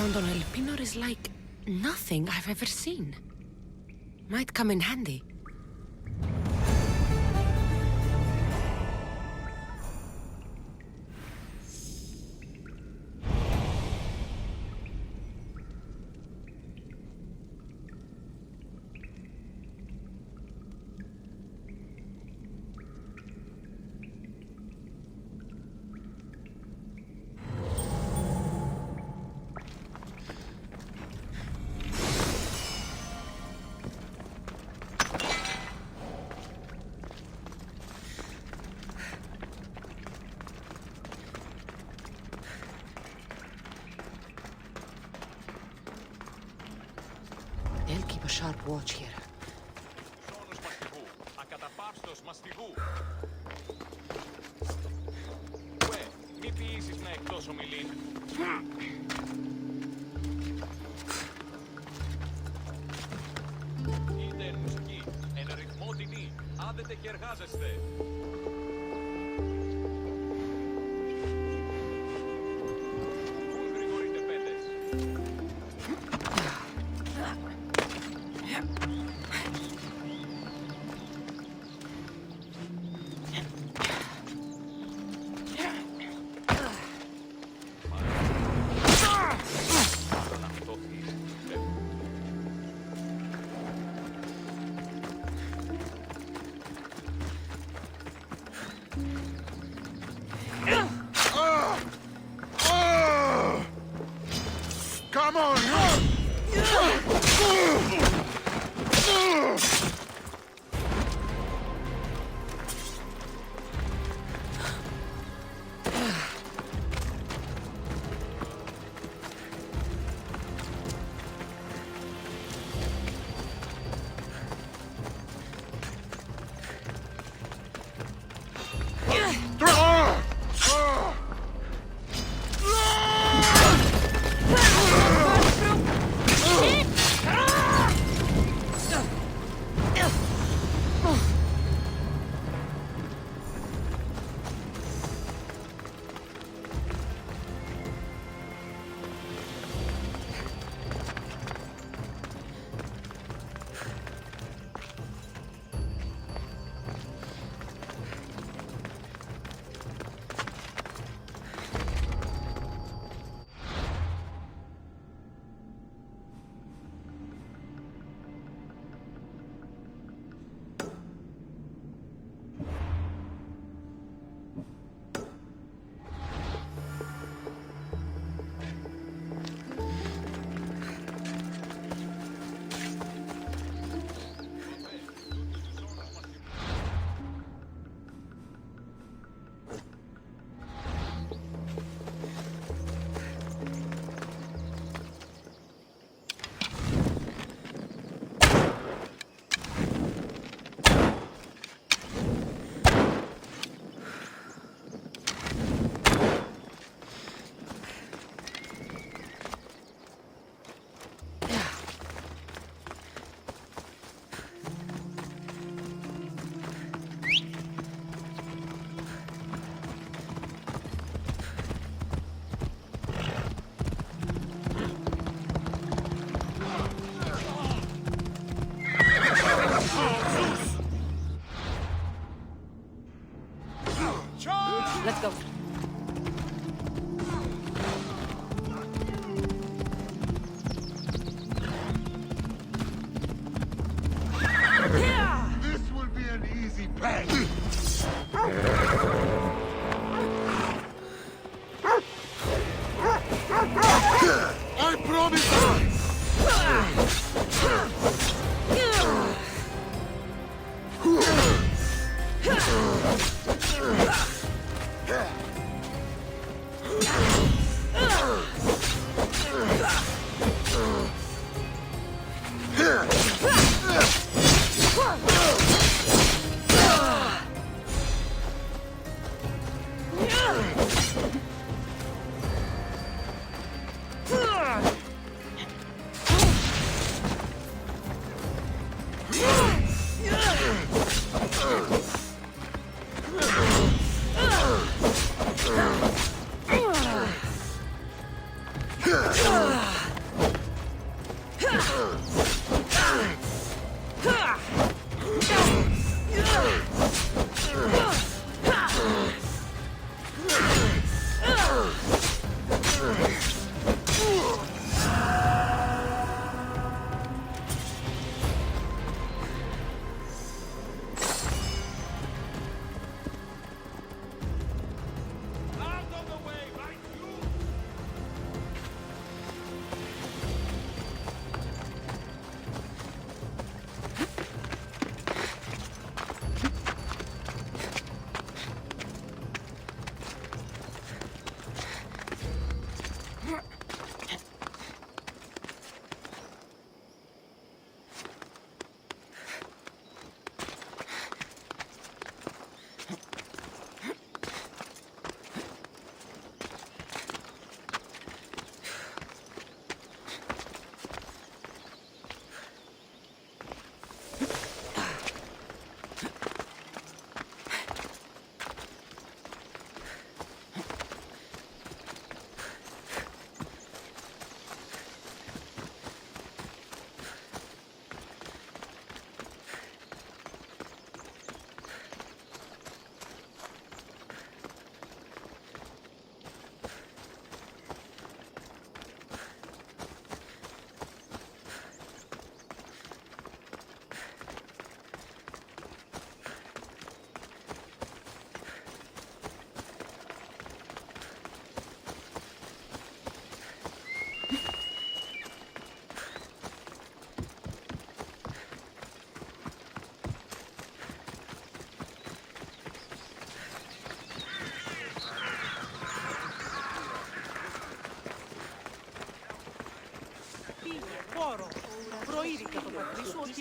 found on El Pinor is like nothing I've ever seen. Might come in handy. They'll keep a sharp watch here. Σώνος μαστιγού. Ακαταπαύστος μαστιγού. Μη ποιήσεις να εκτός ομιλήν. Είτε εν μουσική, εν ρυθμό τιμή. Άδετε και εργάζεστε. Πού γρηγορείτε πέτες. Come on! Let's go. This will be an easy pay. I promise.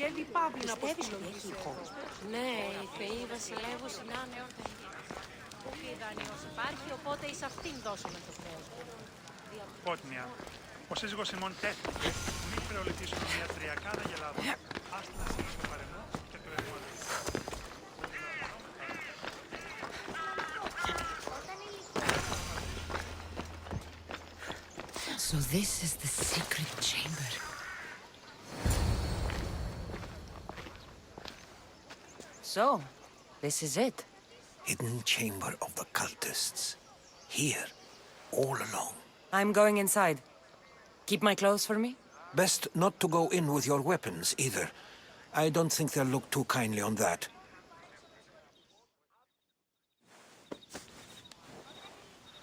Πιστεύει Παύλη να Πιστεύεις ότι αποστείλουν έχει τις ηχό? Ναι, η Θεή Βασιλεύους είναι ανεόρτα. Πολύ δανείος υπάρχει, οπότε εις αυτήν δώσαμε το χρέος. Πότνια. Ο σύζυγος ημών τέθηκε. Μη χρεοληπτήσουν μια τριακάδα γελάδων. Άστρα στο παρελθόν και το εγμόνι. So this is the secret chamber. So, this is it. Hidden chamber of the cultists. Here, all alone. I'm going inside. Keep my clothes for me? Best not to go in with your weapons, either. I don't think they'll look too kindly on that.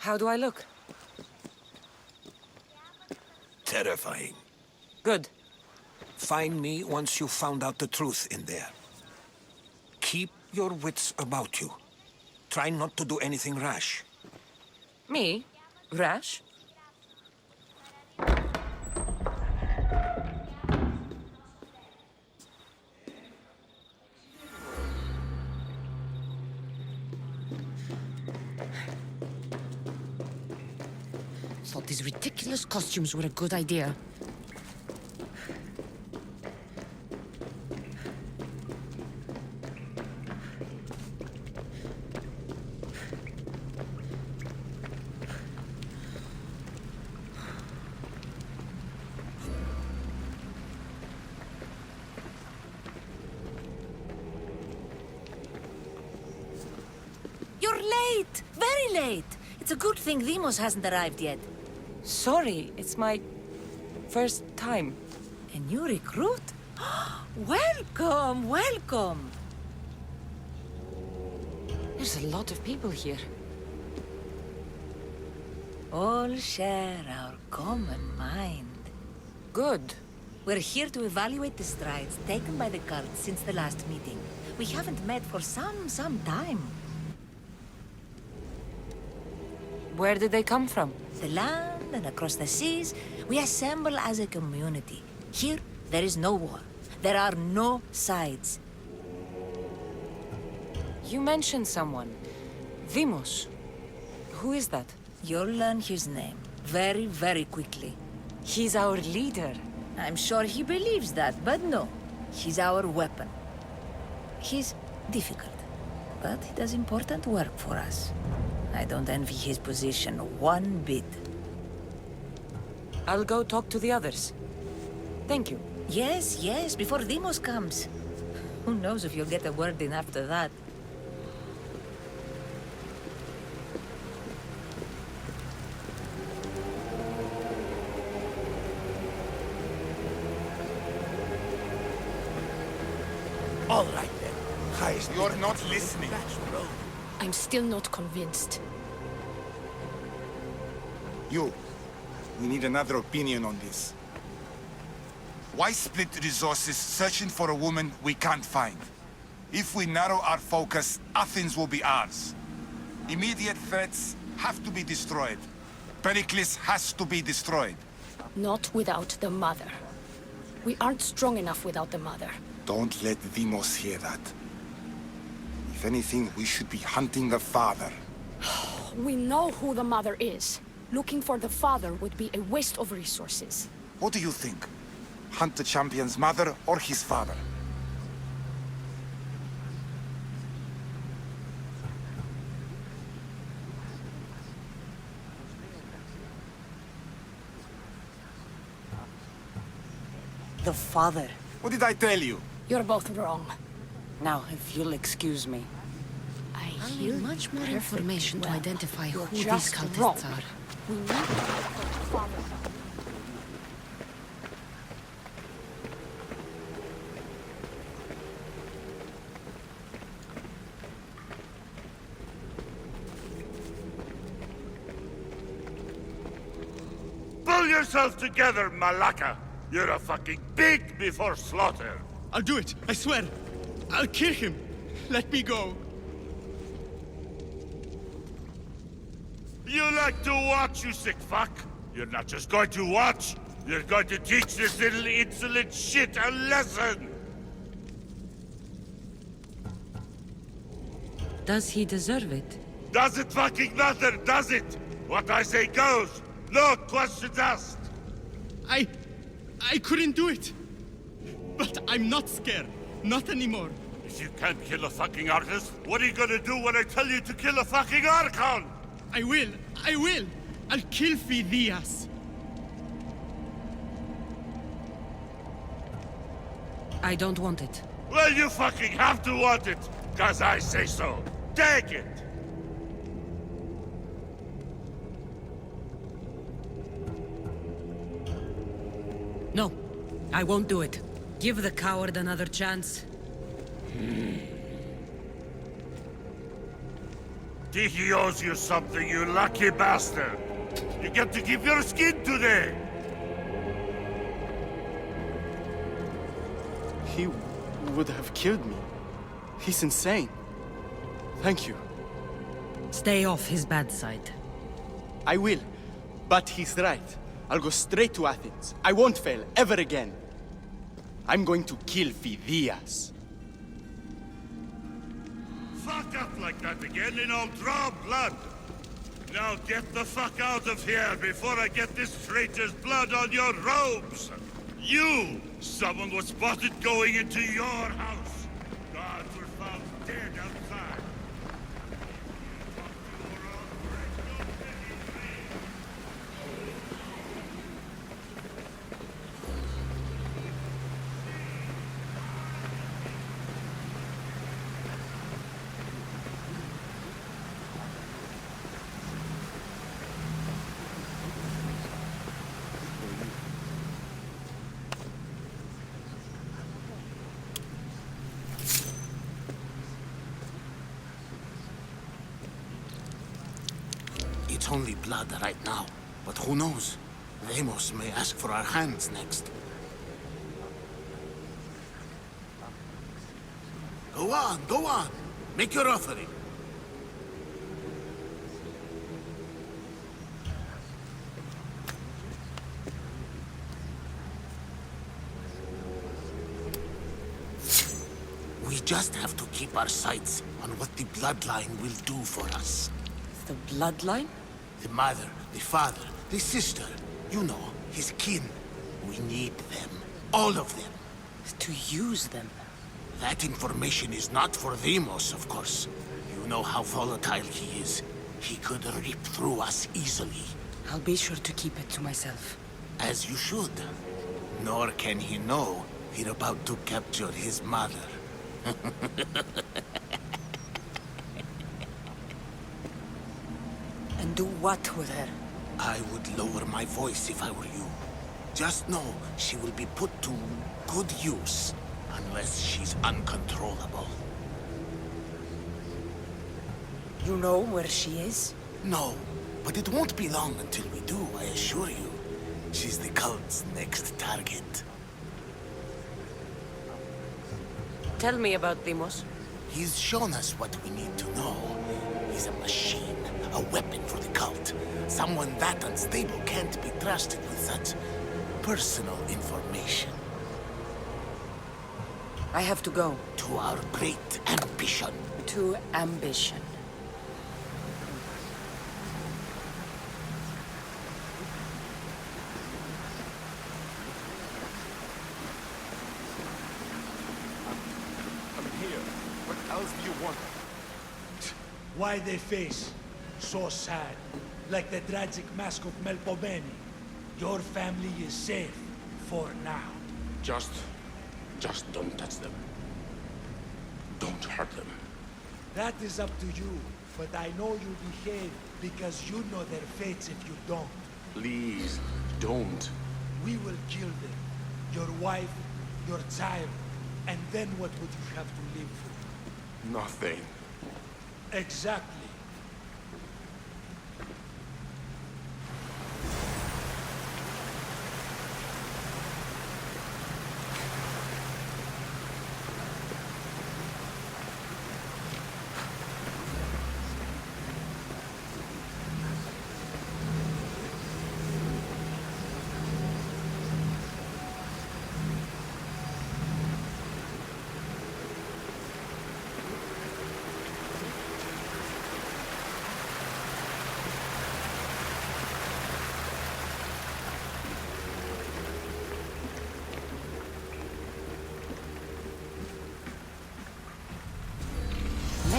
How do I look? Terrifying. Good. Find me once you've found out the truth in there. Keep your wits about you. Try not to do anything rash. Me? Rash? Thought these ridiculous costumes were a good idea. You're late! Very late! It's a good thing Demos hasn't arrived yet. Sorry, it's my first time. A new recruit? Welcome, welcome! There's a lot of people here. All share our common mind. Good. We're here to evaluate the strides taken by the cult since the last meeting. We haven't met for some time. Where did they come from? The land and across the seas, we assemble as a community. Here, there is no war. There are no sides. You mentioned someone. Vimos. Who is that? You'll learn his name very, very quickly. He's our leader. I'm sure he believes that, but no. He's our weapon. He's difficult, but he does important work for us. I don't envy his position one bit. I'll go talk to the others. Thank you. Yes, yes, before Demos comes. Who knows if you'll get a word in after that. All right, then. Heist. You're not listening. I'm still not convinced. You. We need another opinion on this. Why split resources searching for a woman we can't find? If we narrow our focus, Athens will be ours. Immediate threats have to be destroyed. Pericles has to be destroyed. Not without the mother. We aren't strong enough without the mother. Don't let Demos hear that. If anything, we should be hunting the father. We know who the mother is. Looking for the father would be a waste of resources. What do you think? Hunt the champion's mother or his father? The father. What did I tell you? You're both wrong. Now, if you'll excuse me. I I'll hear need much more perfectly information to well. identify You're who these just cultists wrong. are. We need to look for the father. Pull yourself together, Malaka! You're a fucking pig before slaughter! I'll do it, I swear. I'll kill him. Let me go. You like to watch, you sick fuck? You're not just going to watch, you're going to teach this little insolent shit a lesson! Does he deserve it? Does it fucking matter, does it? What I say goes. No questions asked. I couldn't do it. But I'm not scared. Not anymore. If you can't kill a fucking artist, what are you gonna do when I tell you to kill a fucking Archon? I will. I'll kill Phidias. I don't want it. Well, you fucking have to want it, 'cause I say so. Take it! No, I won't do it. Give the coward another chance. He owes you something, you lucky bastard. You get to keep your skin today. He would have killed me. He's insane. Thank you. Stay off his bad side. I will. But he's right. I'll go straight to Athens. I won't fail ever again. I'm going to kill Phidias. Fuck up like that again and I'll draw blood. Now get the fuck out of here before I get this traitor's blood on your robes. You! Someone was spotted going into your house. Guards were found dead outside. It's only blood right now, but who knows? Ramos may ask for our hands next. Go on. Make your offering. We just have to keep our sights on what the bloodline will do for us. The bloodline? The mother, the father, the sister, you know, his kin. We need them. All of them. To use them. That information is not for Demos, of course. You know how volatile he is. He could rip through us easily. I'll be sure to keep it to myself. As you should. Nor can he know we're about to capture his mother. And do what with her? I would lower my voice if I were you. Just know she will be put to good use, unless she's uncontrollable. You know where she is? No, but it won't be long until we do, I assure you. She's the cult's next target. Tell me about Demos. He's shown us what we need to know. He's a machine, a weapon for the cult. Someone that unstable can't be trusted with such personal information. I have to go. To our great ambition. To ambition. I'm here. What else do you want? Why they face so sad, like the tragic mask of Melpomene. Your family is safe for now. Just don't touch them. Don't hurt them. That is up to you, but I know you behave because you know their fates if you don't. Please, don't. We will kill them. Your wife, your child, and then what would you have to live for? Nothing. Exactly.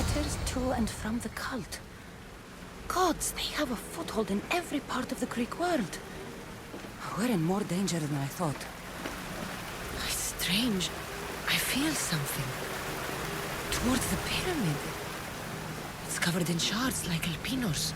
Letters to and from the cult. Gods, they have a foothold in every part of the Greek world. We're in more danger than I thought. Strange. I feel something. Towards the pyramid. It's covered in shards like Alpinos.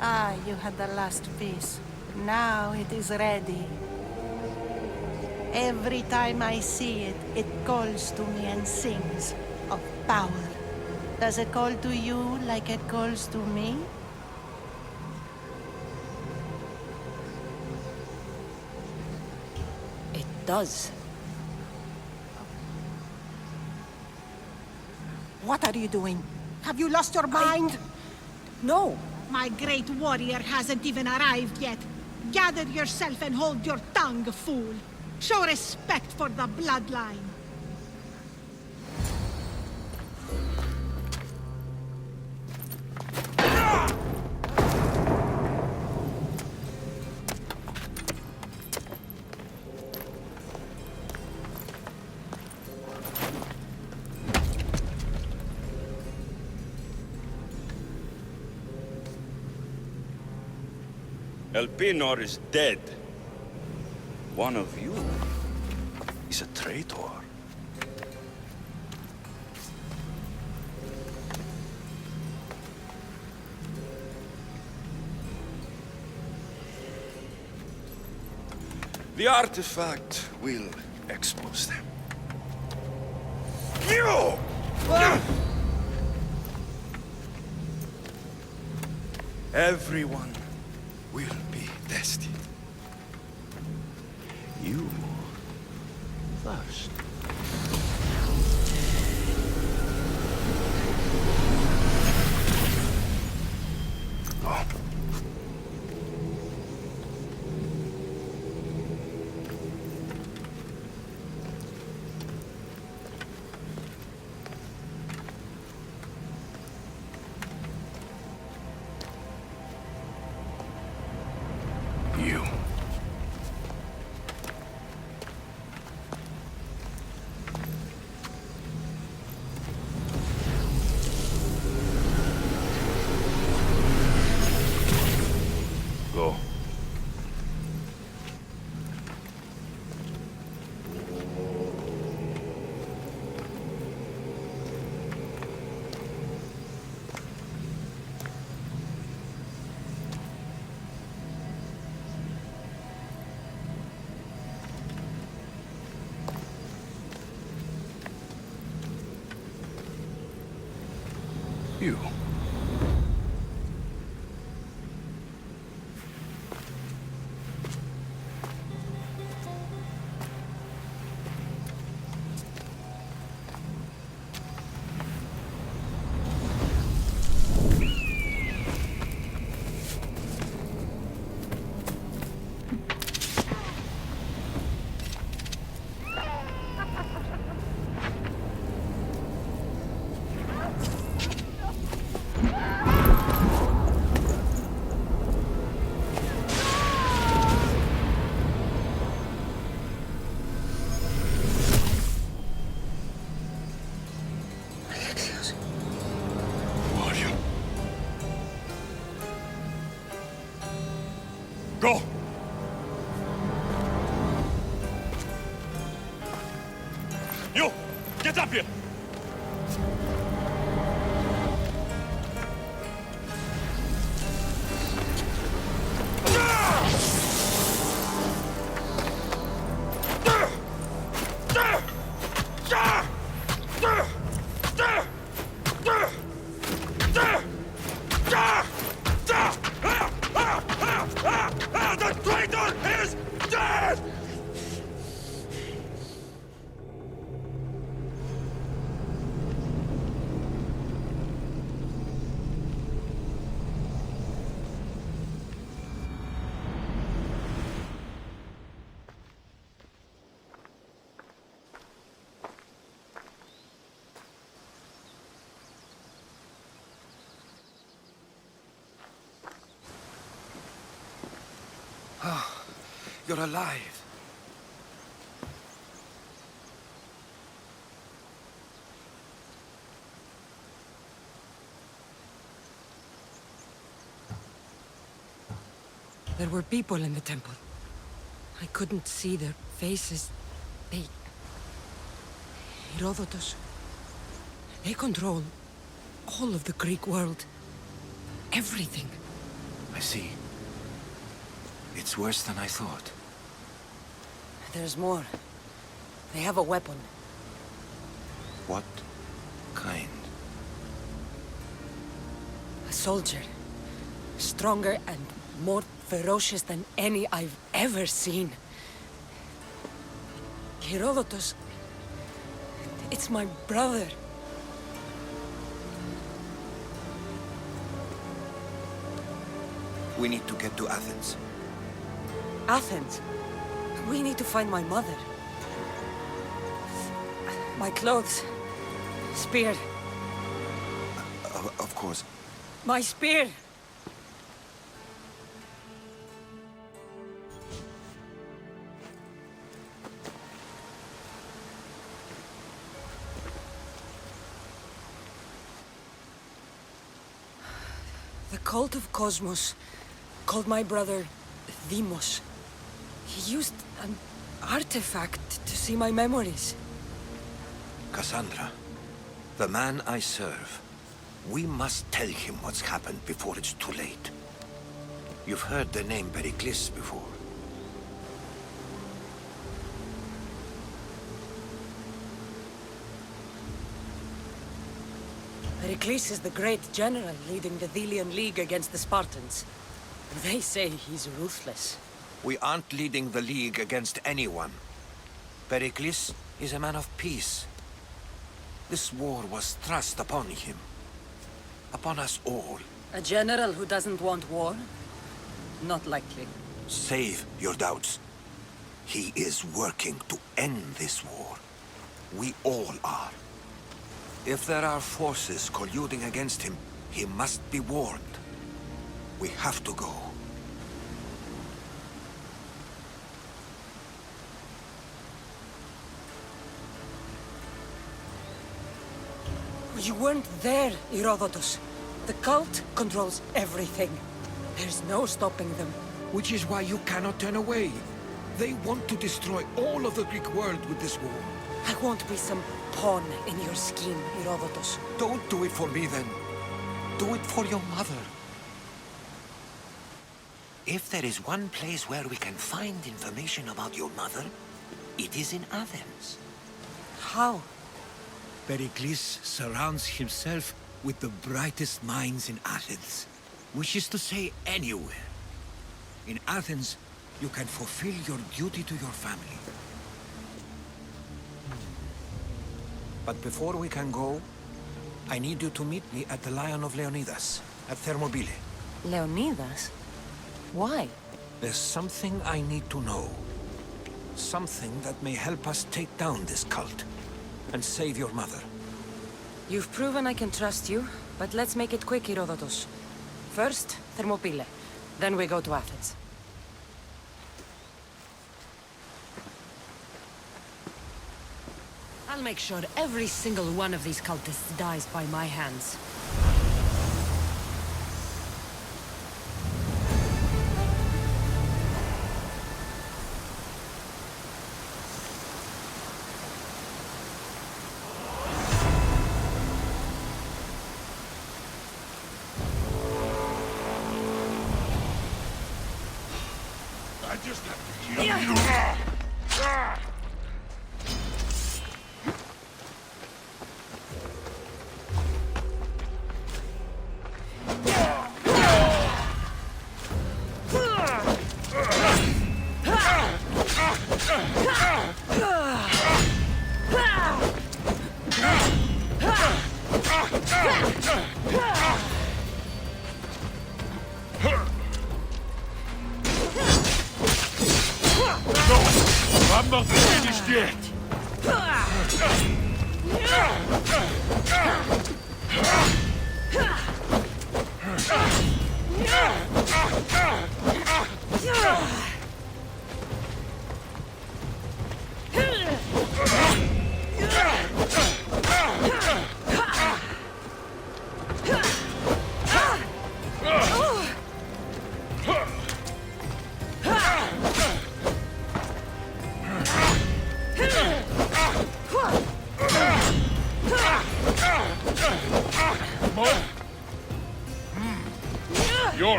Ah, you had the last piece. Now it is ready. Every time I see it, it calls to me and sings of power. Does it call to you like it calls to me? It does. What are you doing? Have you lost your mind? No. My great warrior hasn't even arrived yet. Gather yourself and hold your tongue, fool. Show respect for the bloodline. Elpinor is dead. One of you is a traitor. The artifact will expose them. You! Everyone will be tested. You first. Go. You. Go. You. Who are you? Go! You! Get up here! The traitor is dead! You're alive. There were people in the temple. I couldn't see their faces. They... Herodotus. They control all of the Greek world. Everything. I see. It's worse than I thought. There's more. They have a weapon. What kind? A soldier. Stronger and more ferocious than any I've ever seen. Herodotus. It's my brother. We need to get to Athens. Athens? We need to find my mother. My clothes. Spear. Of course. My spear! The cult of Cosmos called my brother Deimos. He used an artifact to see my memories. Cassandra, the man I serve. We must tell him what's happened before it's too late. You've heard the name Pericles before. Pericles is the great general leading the Delian League against the Spartans. They say he's ruthless. We aren't leading the League against anyone. Pericles is a man of peace. This war was thrust upon him. Upon us all. A general who doesn't want war? Not likely. Save your doubts. He is working to end this war. We all are. If there are forces colluding against him, he must be warned. We have to go. You weren't there, Herodotus. The cult controls everything. There's no stopping them. Which is why you cannot turn away. They want to destroy all of the Greek world with this war. I won't be some pawn in your scheme, Herodotus. Don't do it for me, then. Do it for your mother. If there is one place where we can find information about your mother, it is in Athens. How? Pericles surrounds himself with the brightest minds in Athens. Which is to say, anywhere. In Athens, you can fulfill your duty to your family. But before we can go, I need you to meet me at the Lion of Leonidas, at Thermopylae. Leonidas? Why? There's something I need to know. Something that may help us take down this cult and save your mother. You've proven I can trust you, but let's make it quick, Herodotus. First, Thermopylae. Then we go to Athens. I'll make sure every single one of these cultists dies by my hands. I just have to kill you. I'm not finished yet.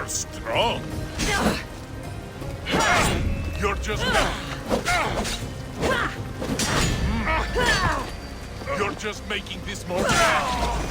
strong. You're just... You're just making this more bad.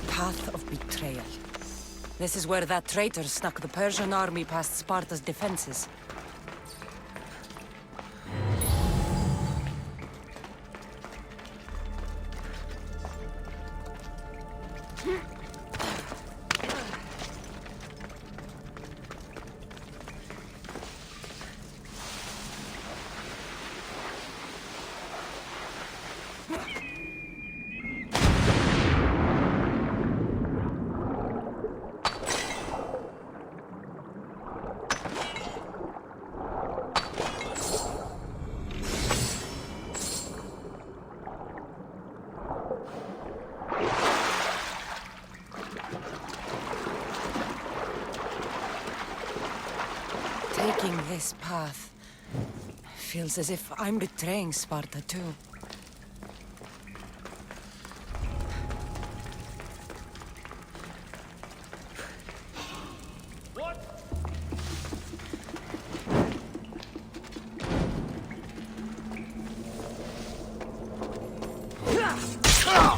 Path of betrayal. This is where that traitor snuck the Persian army past Sparta's defenses. Taking this path feels as if I'm betraying Sparta too. Ah!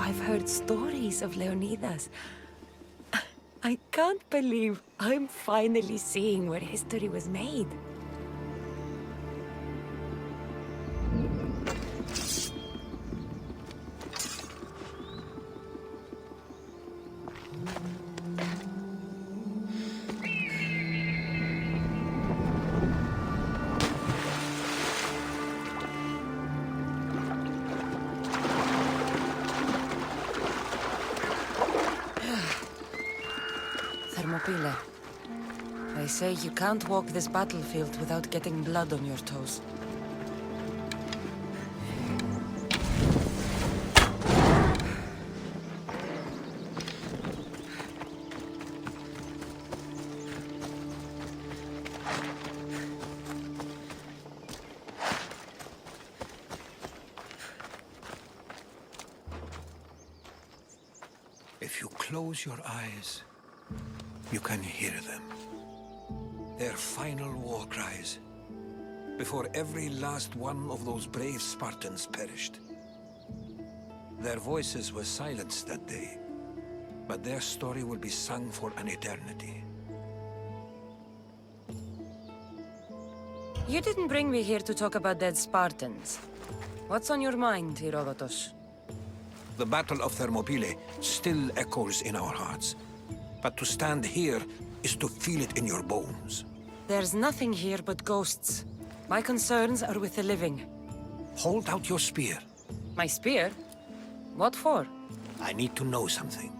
I've heard stories of Leonidas. I can't believe I'm finally seeing where history was made. Thermopylae. They say you can't walk this battlefield without getting blood on your toes. If you close your eyes, you can hear them. Their final war cries, before every last one of those brave Spartans perished. Their voices were silenced that day, but their story will be sung for an eternity. You didn't bring me here to talk about dead Spartans. What's on your mind, Herodotus? The Battle of Thermopylae still echoes in our hearts. But to stand here is to feel it in your bones. There's nothing here but ghosts. My concerns are with the living. Hold out your spear. My spear? What for? I need to know something.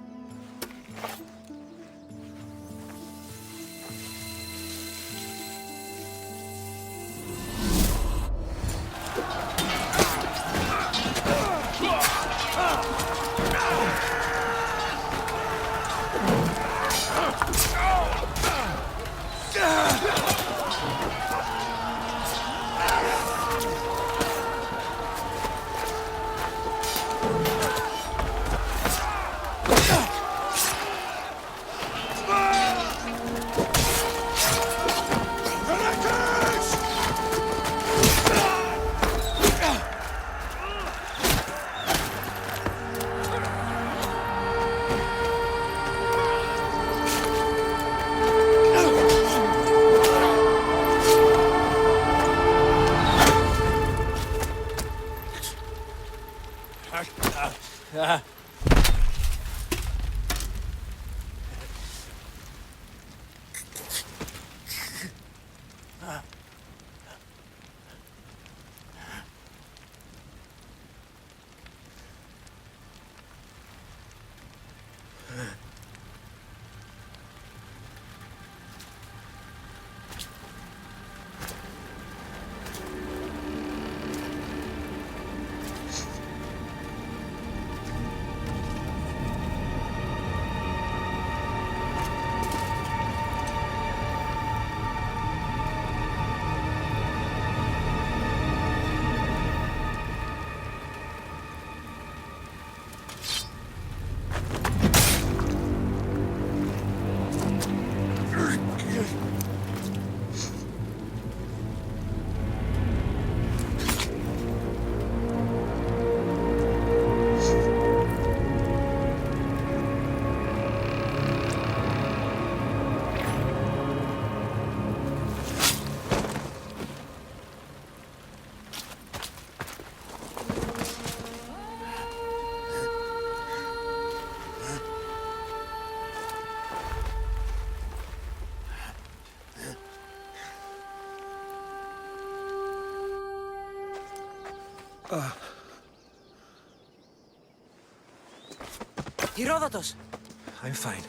Herodotus! I'm fine.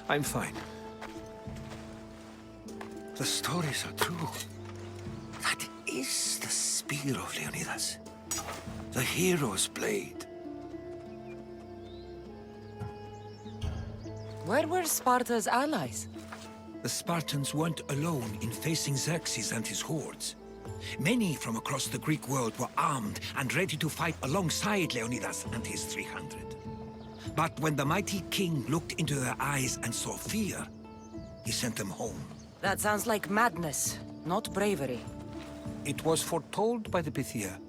I'm fine. The stories are true. That is the spear of Leonidas. The hero's blade. Where were Sparta's allies? The Spartans weren't alone in facing Xerxes and his hordes. Many from across the Greek world were armed and ready to fight alongside Leonidas and his 300. But when the mighty king looked into their eyes and saw fear, he sent them home. That sounds like madness, not bravery. It was foretold by the Pythia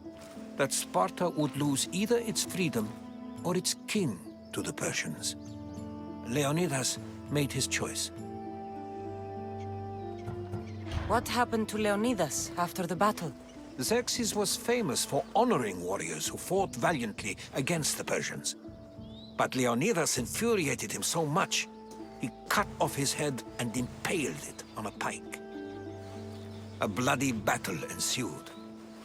that Sparta would lose either its freedom or its king to the Persians. Leonidas made his choice. What happened to Leonidas after the battle? Xerxes was famous for honoring warriors who fought valiantly against the Persians. But Leonidas infuriated him so much, he cut off his head and impaled it on a pike. A bloody battle ensued,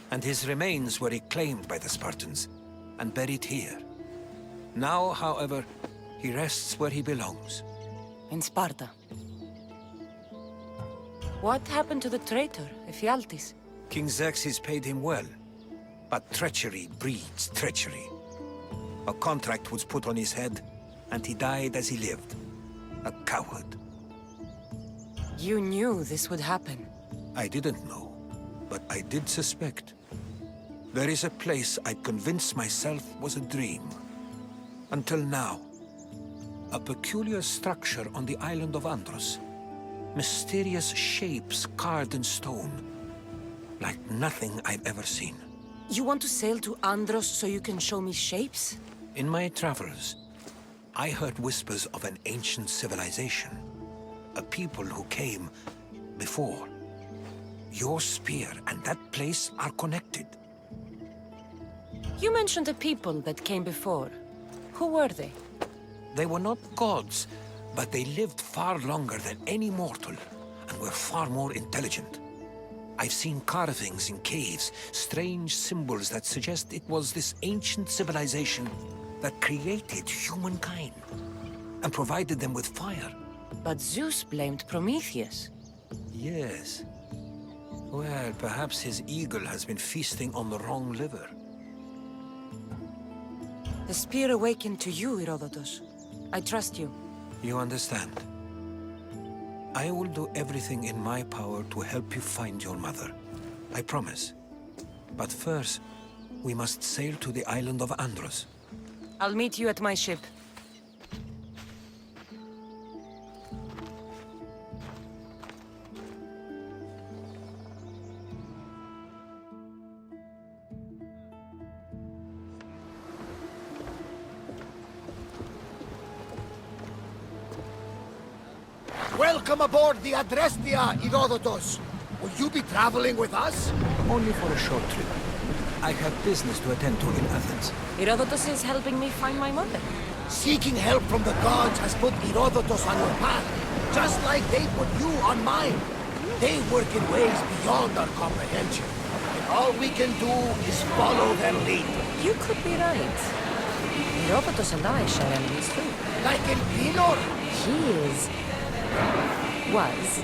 and his remains were reclaimed by the Spartans and buried here. Now, however, he rests where he belongs. In Sparta. What happened to the traitor, Ephialtes? King Xerxes paid him well, but treachery breeds treachery. A contract was put on his head, and he died as he lived. A coward. You knew this would happen. I didn't know, but I did suspect. There is a place I'd convinced myself was a dream. Until now. A peculiar structure on the island of Andros. Mysterious shapes carved in stone. Like nothing I've ever seen. You want to sail to Andros so you can show me shapes? In my travels, I heard whispers of an ancient civilization. A people who came before. Your spear and that place are connected. You mentioned a people that came before. Who were they? They were not gods, but they lived far longer than any mortal, and were far more intelligent. I've seen carvings in caves, strange symbols that suggest it was this ancient civilization that created humankind, and provided them with fire. But Zeus blamed Prometheus. Yes. Well, perhaps his eagle has been feasting on the wrong liver. The spear awakened to you, Herodotus. I trust you. You understand. I will do everything in my power to help you find your mother. I promise. But first, we must sail to the island of Andros. I'll meet you at my ship. Welcome aboard the Adrestia, Herodotus. Will you be traveling with us? Only for a short trip. I have business to attend to in Athens. Herodotus is helping me find my mother. Seeking help from the gods has put Herodotus on your path, just like they put you on mine. They work in ways beyond our comprehension, and all we can do is follow their lead. You could be right. Herodotus and I share enemies too. Like in Pinor? Was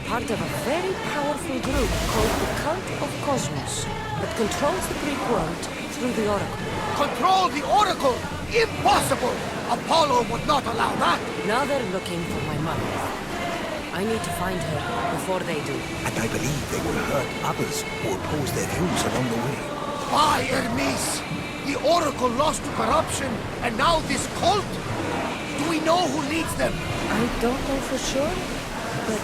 part of a very powerful group called the Cult of Cosmos that controls the Greek world through the Oracle. Control the Oracle? Impossible! Apollo would not allow that! Now they're looking for my mother. I need to find her before they do. And I believe they will hurt others who oppose their views along the way. By Hermes! The Oracle lost to corruption, and now this cult? Do we know who leads them? I don't know for sure, but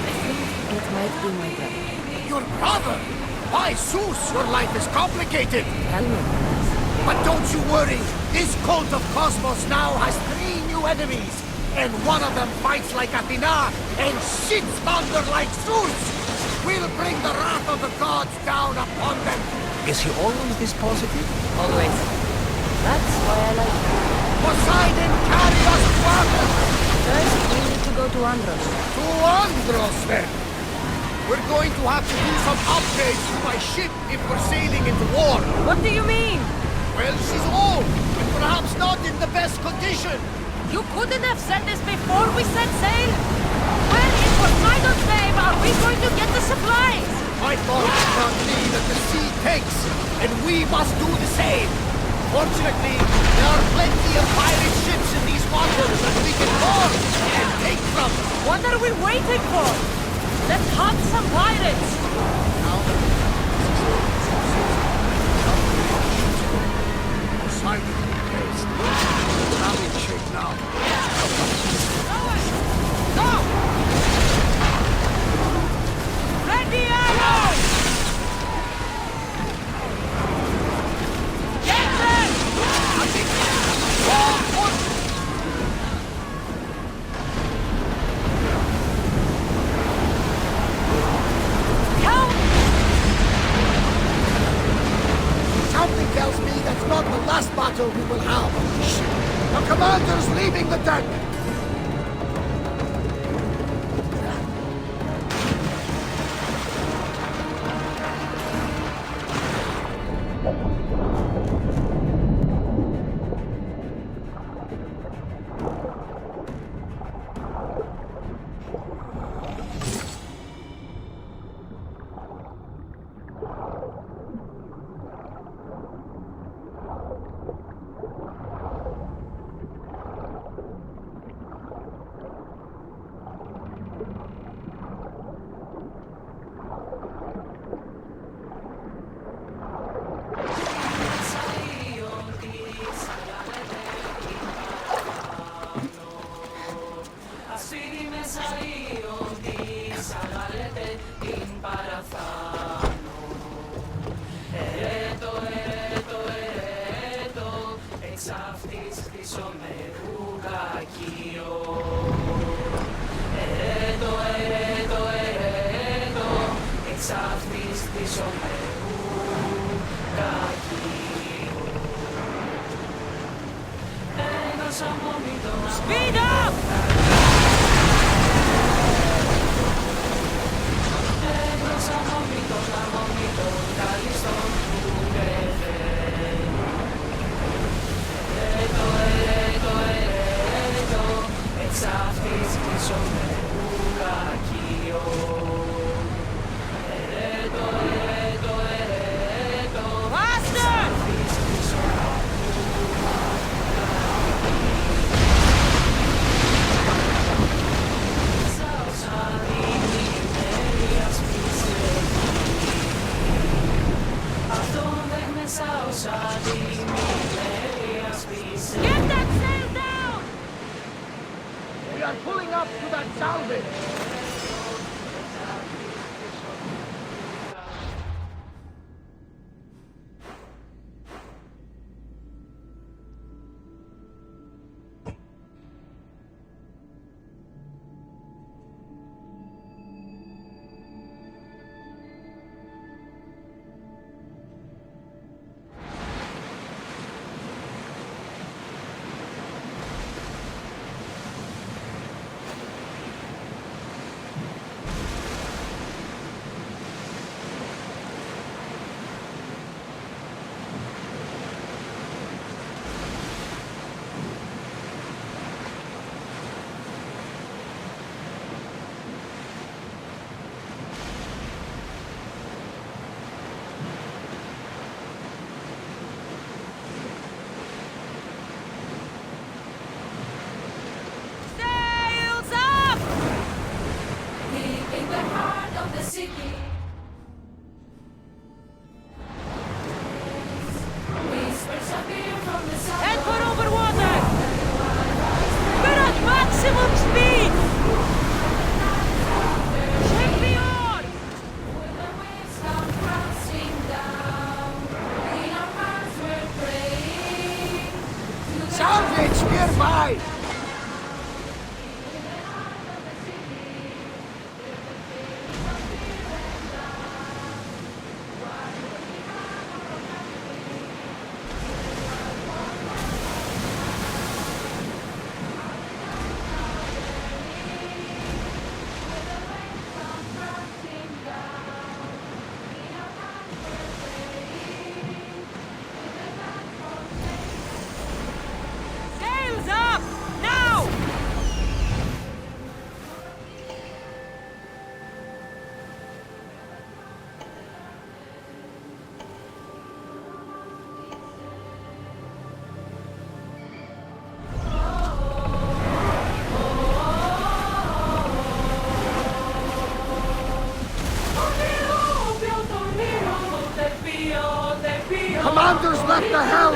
I think it might be my brother. Your brother? By Zeus, your life is complicated! Tell me. But don't you worry, this cult of Cosmos now has 3 new enemies, and one of them fights like Athena and shits thunder like Zeus! We'll bring the wrath of the gods down upon them! Is he always this positive? Always. That's why I like him. Poseidon, carry us to Athens! First, we need to go to Andros. To Andros, then! We're going to have to do some upgrades to my ship if we're sailing into war. What do you mean? Well, she's old, and perhaps not in the best condition. You couldn't have said this before we set sail? Where in Poseidon's name are we going to get the supplies? I thought it not me that the sea takes, and we must do the same. Fortunately, there are plenty of pirate ships in these waters that we can board and take from. What are we waiting for? Let's hunt some pirates! Poseidon placed. Now in shape now. Go! Ready, arrows! Get them! not the last battle we will have on the ship. The commander's leaving the deck! Speed up! Get that sail down! We are pulling up to that salvage! Sails up! Deep in the heart of the city. Whispers appear from the south. Head for over water! We're at maximum speed! Check the oars! When the waves come crashing down, in our hearts we're praying to the Salvage nearby! Sails up! Now! Commander's left the helm!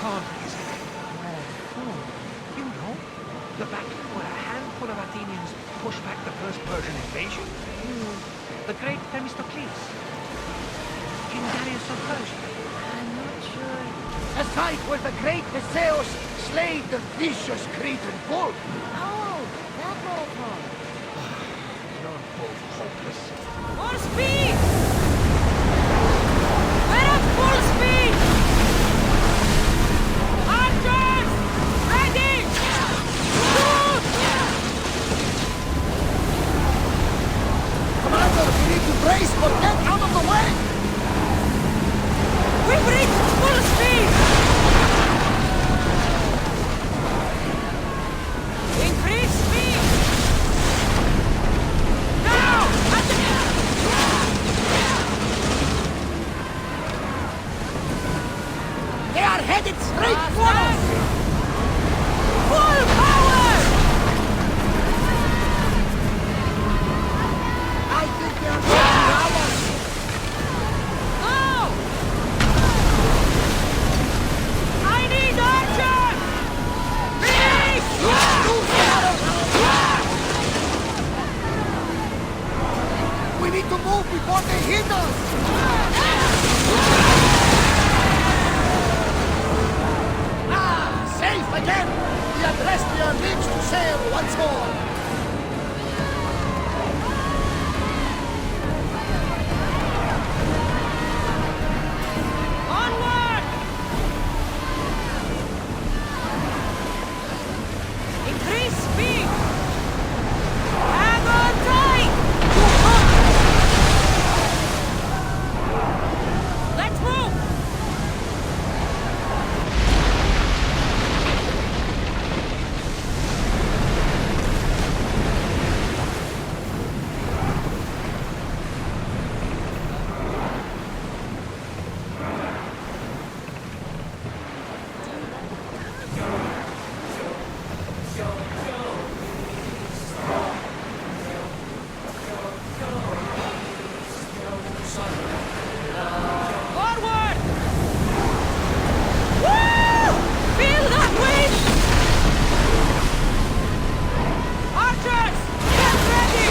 thought, is it? Oh, you know, the battle where a handful of Athenians pushed back the first Persian invasion? The great Themistocles. King Darius of Persia. I'm not sure. A sight where the great Theseus slayed the vicious Cretan bull. Oh, that marathon. You're both hopeless. More speed! We're at full speed! Archers! Ready! Shoot! Commander, we need to brace, but get out of the way! We've reached full speed! Increase speed! Now! At the... They are headed straight for us! Full power! I think they are going to rob us! Go! I need archers! We need to move before they hit us! Safe again! We have rested our lips to sail once more! Onward! Increase speed! Hang on tight! Let's move! Forward! Woo! Feel that wind! Archers, get ready!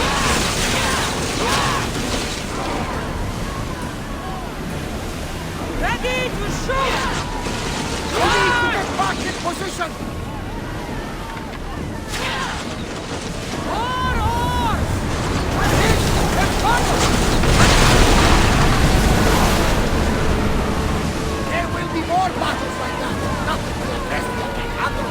Ready to shoot! We need to get back in position! More oars! There will be more battles like that! Nothing will address the attack handle!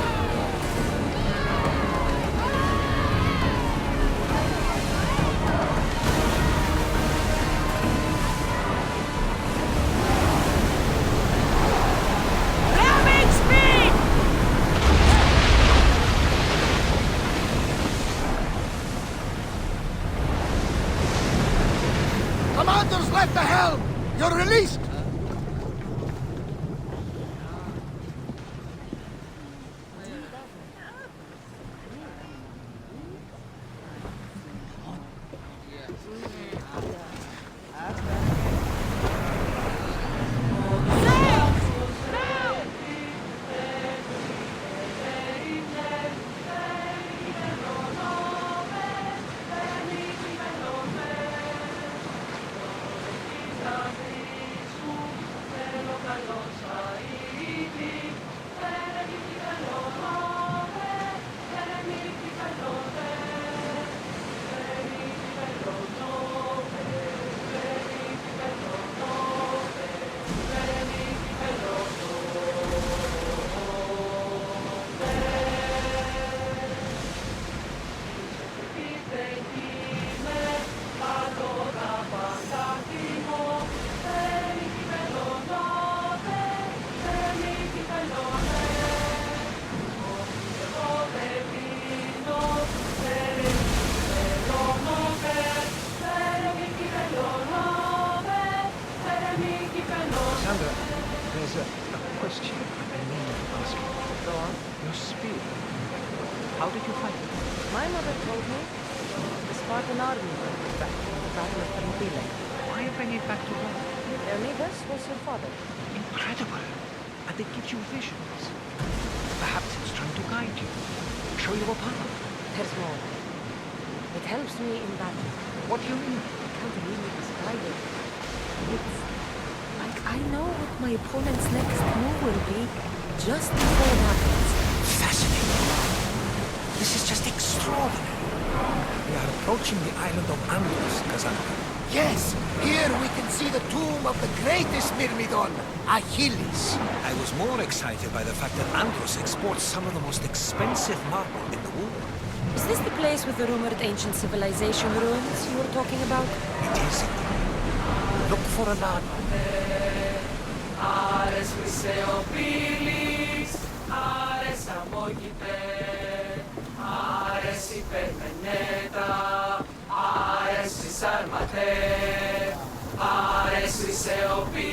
Ramming speed! Commanders left the helm! You're released! Sandra, there's a question I've been meaning to ask you. Go on. Your spear. How did you find it? My mother told me the Spartan army brought it back from the Battle of Thermopylae. Why bring it back to life? Leonidas was her father. Incredible. and it gives you visions. Perhaps it's trying to guide you, show you a path. There's more. It helps me in battle. What do you mean? I can't really describe it. It's like I know what my opponent's next move will be just before it happens. Fascinating. This is just extraordinary. We are approaching the island of Andros, Cassandra. Yes, here we can see the tomb of the greatest Myrmidon, Achilles. I was more excited by the fact that Andros exports some of the most expensive marble in the world. Is this the place with the rumored ancient civilization ruins you were talking about? It is. Look for a nod. Άρες χρυσεοπύλης, άρες αμόγητε, άρες υπερμενέτα, άρες χρυσάρματε, άρες χρυσεοπύλης.